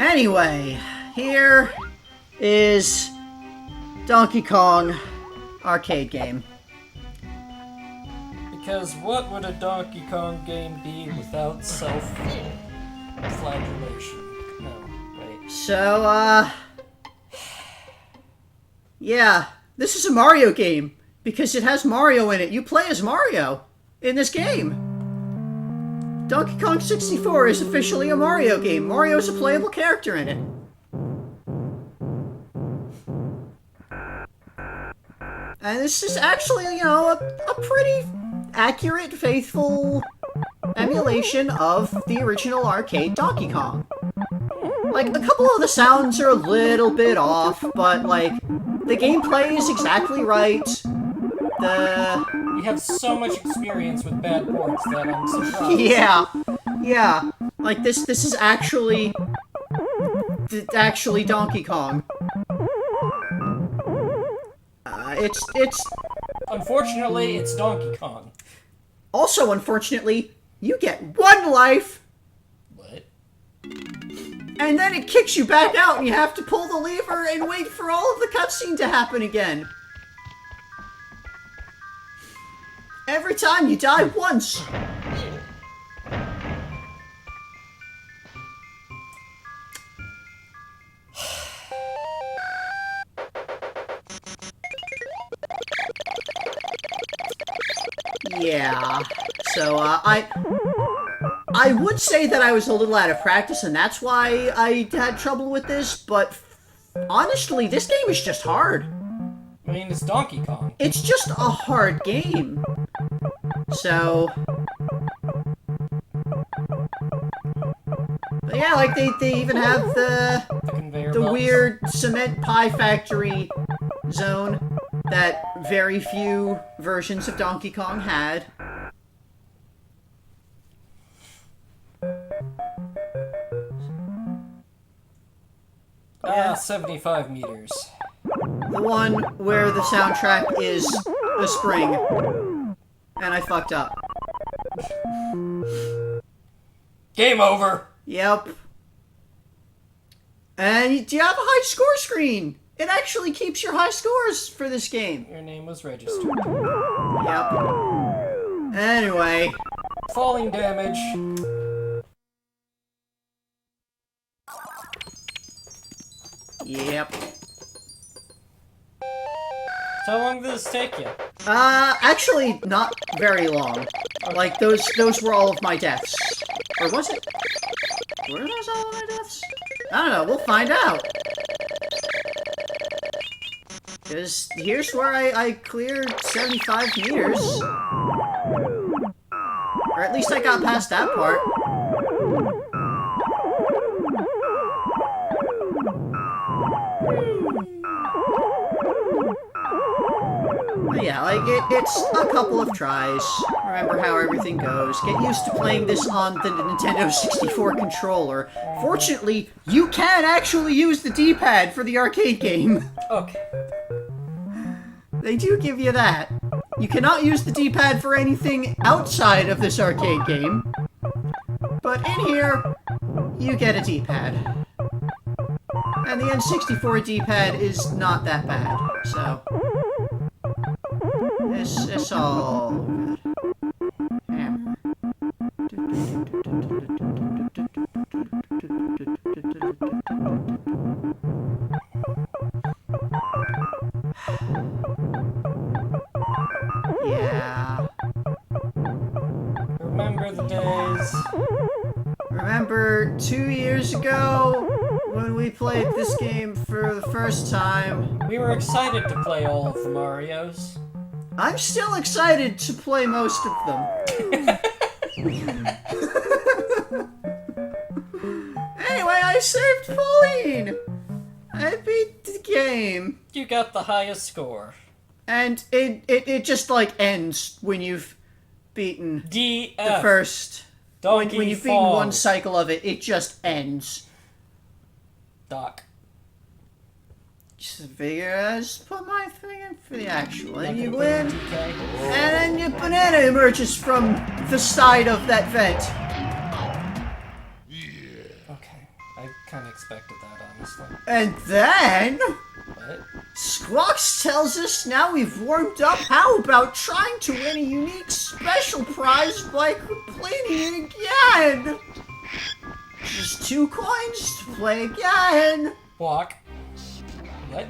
Anyway, here is Donkey Kong arcade game. Because what would a Donkey Kong game be without self-flagellation? No, wait. So, yeah, this is a Mario game, because it has Mario in it. You play as Mario in this game. Donkey Kong 64 is officially a Mario game. Mario is a playable character in it. And this is actually, you know, a pretty accurate, faithful emulation of the original arcade Donkey Kong. Like, a couple of the sounds are a little bit off, but, like, the gameplay is exactly right. You have so much experience with bad ports that I'm surprised. Yeah. Like, this is actually Donkey Kong. It's... Unfortunately, it's Donkey Kong. Also, unfortunately, you get one life. What? And then it kicks you back out, and you have to pull the lever and wait for all of the cutscene to happen again. Every time you die once. Yeah, so, I would say that I was a little out of practice, and that's why I had trouble with this, but honestly, this game is just hard. I mean, it's Donkey Kong. It's just a hard game. So... But yeah, like, they even have the weird cement pie factory zone that very few versions of Donkey Kong had. Ah, 75 meters. The one where the soundtrack is a spring. And I fucked up. Game over! Yep. And do you have a high score screen? It actually keeps your high scores for this game. Your name was registered. Yep. Anyway. Falling damage. Yep. So how long did this take you? Actually, not very long. Okay. Like, those were all of my deaths. Or was it? Were those all of my deaths? I don't know, we'll find out. Because here's where I cleared 75 meters. Or at least I got past that part. But yeah, like, it's a couple of tries. Remember how everything goes. Get used to playing this on the Nintendo 64 controller. Fortunately, you can actually use the D-pad for the arcade game. Okay. They do give you that. You cannot use the D-pad for anything outside of this arcade game. But in here, you get a D-pad. And the N64 D-pad is not that bad, so... It's all good. Hammer. Yeah. Remember the days. Remember 2 years ago when we played this game for the first time? We were excited to play all of the Marios. I'm still excited to play most of them. Anyway, I saved Pauline! I beat the game. You got the highest score. And it just, like, ends when you've beaten DF. the first... Donkey when you've beaten Kong. one cycle of it, it just ends. Doc. Just figure, just put my thing in for the actual, and you win. And then your banana emerges from the side of that vent. Okay. I kind of expected that, honestly. And then... What? Squawks tells us now we've warmed up, how about trying to win a unique special prize by completing it again? Just 2 coins to play again. Block. What?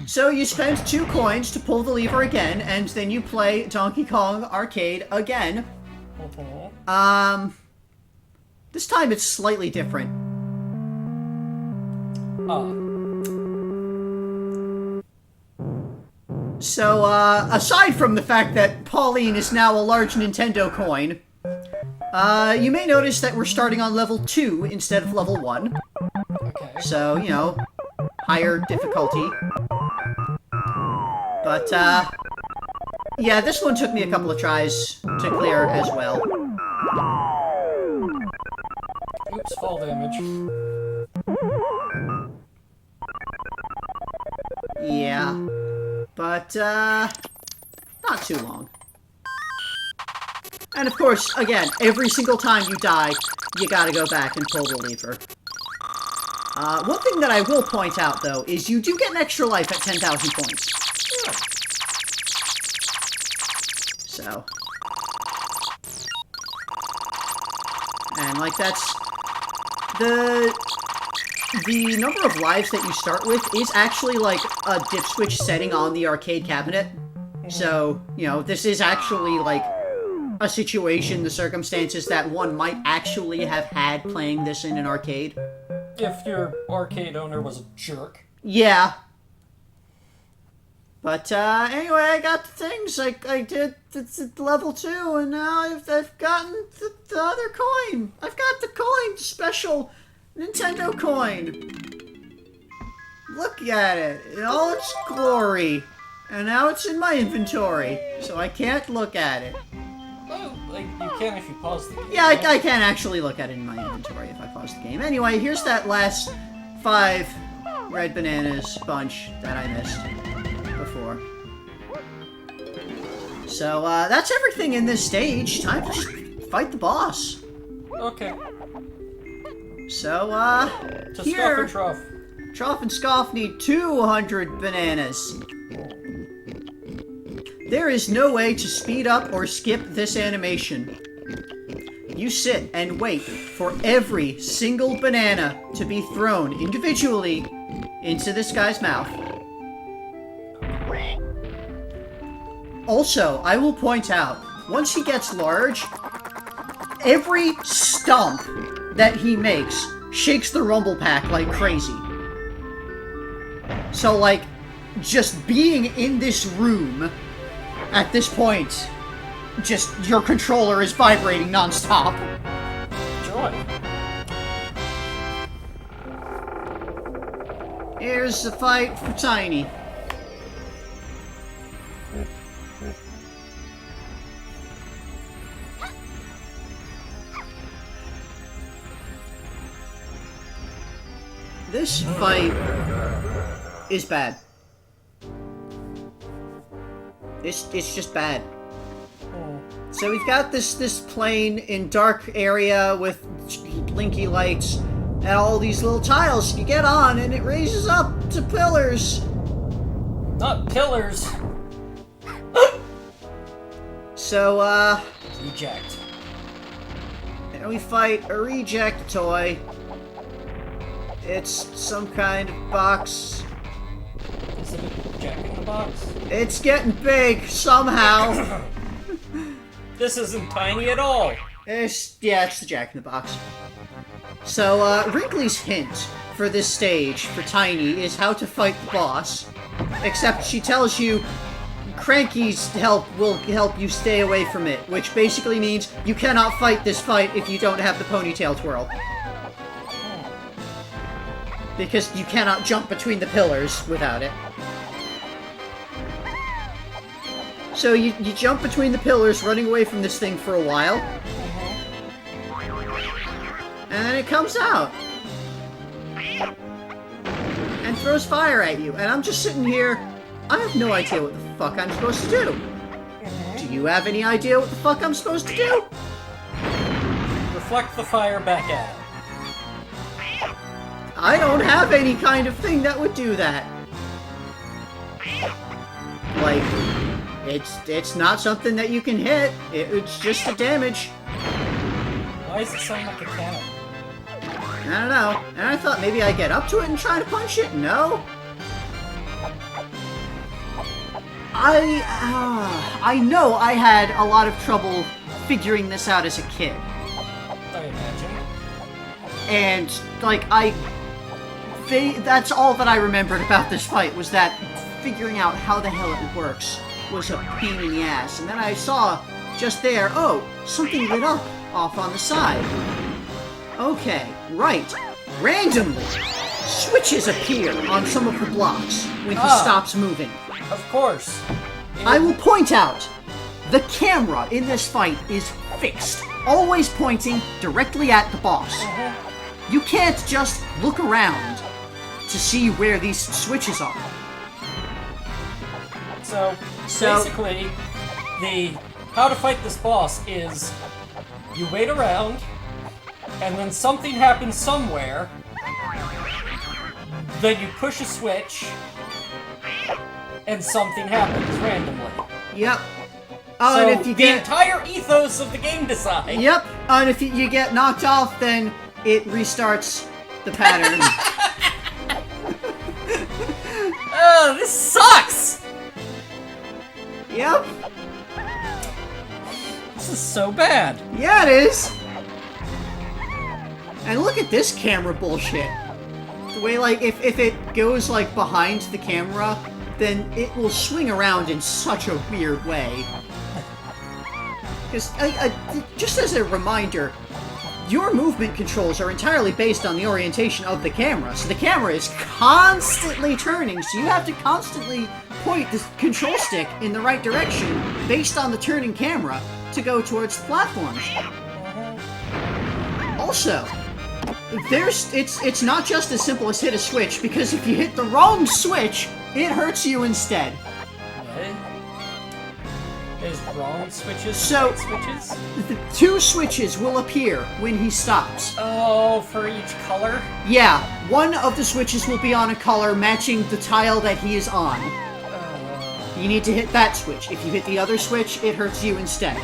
So you spend 2 coins to pull the lever again, and then you play Donkey Kong Arcade again. This time it's slightly different. So, aside from the fact that Pauline is now a large Nintendo coin, you may notice that we're starting on level 2 instead of level 1. Okay. So, you know, higher difficulty. But, yeah, this one took me a couple of tries to clear as well. Oops, fall damage. Yeah. But, not too long. And of course, again, every single time you die, you gotta go back and pull the lever. One thing that I will point out, though, is you do get an extra life at 10,000 points. So. And, like, that's... The number of lives that you start with is actually, like, a dip switch setting on the arcade cabinet. So, you know, this is actually, like, a situation, the circumstances that one might actually have had playing this in an arcade. If your arcade owner was a jerk. Yeah. But, anyway, I got the things. I did the level 2, and now I've gotten the other coin. I've got the coin, special Nintendo coin. Look at it in all its glory. And now it's in my inventory, so I can't look at it. Oh, like, you can if you pause the game. Yeah, I can actually look at it in my inventory if I pause the game. Anyway, here's that last 5 red bananas bunch that I missed before. So, that's everything in this stage. Time to just fight the boss. Okay. So, To here... Scoff and Trough. Trough and Scoff need 200 bananas. There is no way to speed up or skip this animation. You sit and wait for every single banana to be thrown individually into this guy's mouth. Also, I will point out, once he gets large, every stomp that he makes shakes the rumble pack like crazy. So, like, just being in this room at this point, just your controller is vibrating non-stop. Joy. Here's the fight for Tiny. This fight is bad. It's just bad. So we've got this plane in dark area with blinky lights and all these little tiles. You get on and it raises up to pillars. Not pillars. So, Reject. and we fight a reject toy. It's some kind of box. Is it a Jack in the Box? It's getting big somehow. This isn't tiny at all. It's the Jack in the Box. So, Wrinkly's hint for this stage, for Tiny, is how to fight the boss. Except she tells you Cranky's help will help you stay away from it, which basically means you cannot fight this fight if you don't have the ponytail twirl. Because you cannot jump between the pillars without it. So you jump between the pillars, running away from this thing for a while. And then it comes out. And throws fire at you. And I'm just sitting here, I have no idea what the fuck I'm supposed to do. Do you have any idea what the fuck I'm supposed to do? Reflect the fire back at it. I don't have any kind of thing that would do that. Like, it's not something that you can hit. It's just a damage. Why does it sound like a cannon? I don't know. And I thought maybe I'd get up to it and try to punch it. No. I know I had a lot of trouble figuring this out as a kid. I imagine. And, like, that's all that I remembered about this fight, was that figuring out how the hell it works was a pain in the ass. And then I saw, just there, oh, something lit up off on the side. Okay, right. Randomly, switches appear on some of the blocks when he stops moving. Of course. I will point out, the camera in this fight is fixed, always pointing directly at the boss. You can't just look around to see where these switches are. So basically, how to fight this boss is you wait around, and then something happens somewhere, then you push a switch, and something happens randomly. Yep. So and if you the entire ethos of the game decides. Yep. And if you get knocked off, then it restarts the pattern. Oh, this sucks! Yep. This is so bad. Yeah, it is. And look at this camera bullshit. The way, like, if it goes, like, behind the camera, then it will swing around in such a weird way. Because, just as a reminder, your movement controls are entirely based on the orientation of the camera. So the camera is constantly turning, so you have to constantly point the control stick in the right direction based on the turning camera to go towards the platforms. Also, it's not just as simple as hit a switch, because if you hit the wrong switch, it hurts you instead. What? There's wrong switches? So, right switches? The 2 switches will appear when he stops. Oh, for each color? Yeah, one of the switches will be on a color matching the tile that he is on. You need to hit that switch. If you hit the other switch, it hurts you instead.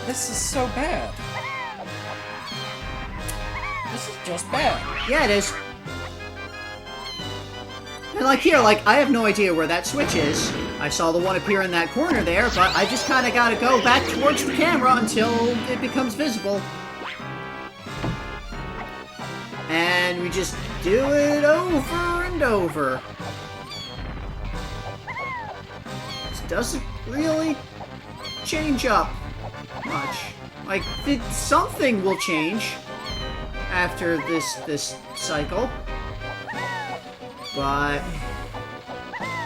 This is so bad. This is just bad. Yeah, it is. And like here, like, I have no idea where that switch is. I saw the one appear in that corner there, but I just kind of gotta go back towards the camera until it becomes visible. And we just do it over and over. This doesn't really change up much. Like, something will change after this cycle. But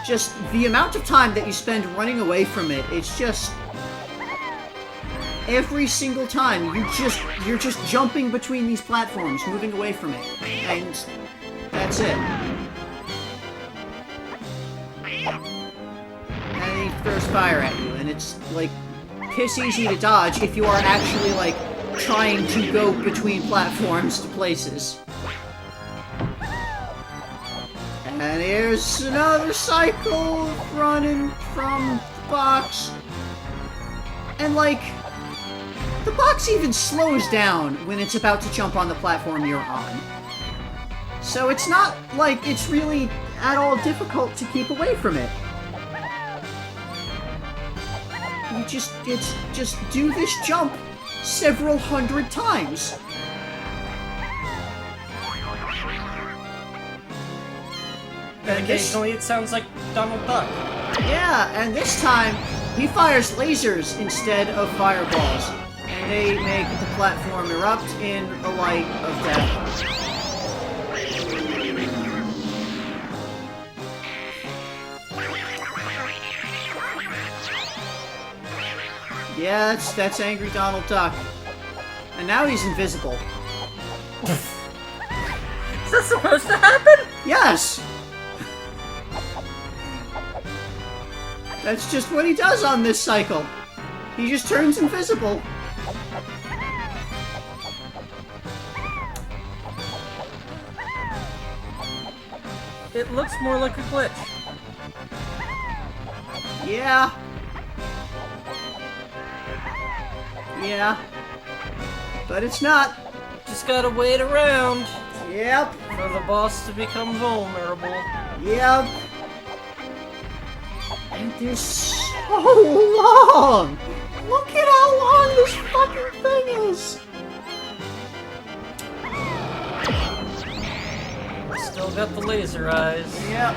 just the amount of time that you spend running away from it, it's just every single time you're just jumping between these platforms, moving away from it. And that's it. And he throws fire at you, and it's like piss easy to dodge if you are actually like trying to go between platforms to places. And here's another cycle running from the box. And like, the box even slows down when it's about to jump on the platform you're on. So it's not like it's really at all difficult to keep away from it. It's just do this jump several hundred times. And occasionally it sounds like Donald Duck. Yeah, and this time he fires lasers instead of fireballs, and they make the platform erupt in a light of death. Yeah, that's angry Donald Duck. And now he's invisible. Is that supposed to happen? Yes! That's just what he does on this cycle. He just turns invisible. It looks more like a glitch. Yeah. Yeah. But it's not. Just gotta wait around Yep. for the boss to become vulnerable. Yep. And they're so long! Look at how long this fucking thing is! Still got the laser eyes. Yep.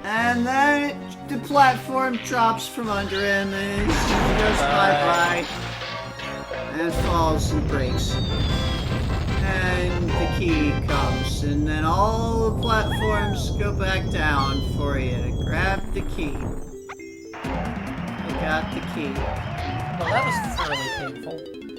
And then the platform drops from under him and he goes bye-bye. And falls and breaks. And the key comes, and then all the platforms go back down for you to grab the key. I got the key. Well, that was thoroughly painful.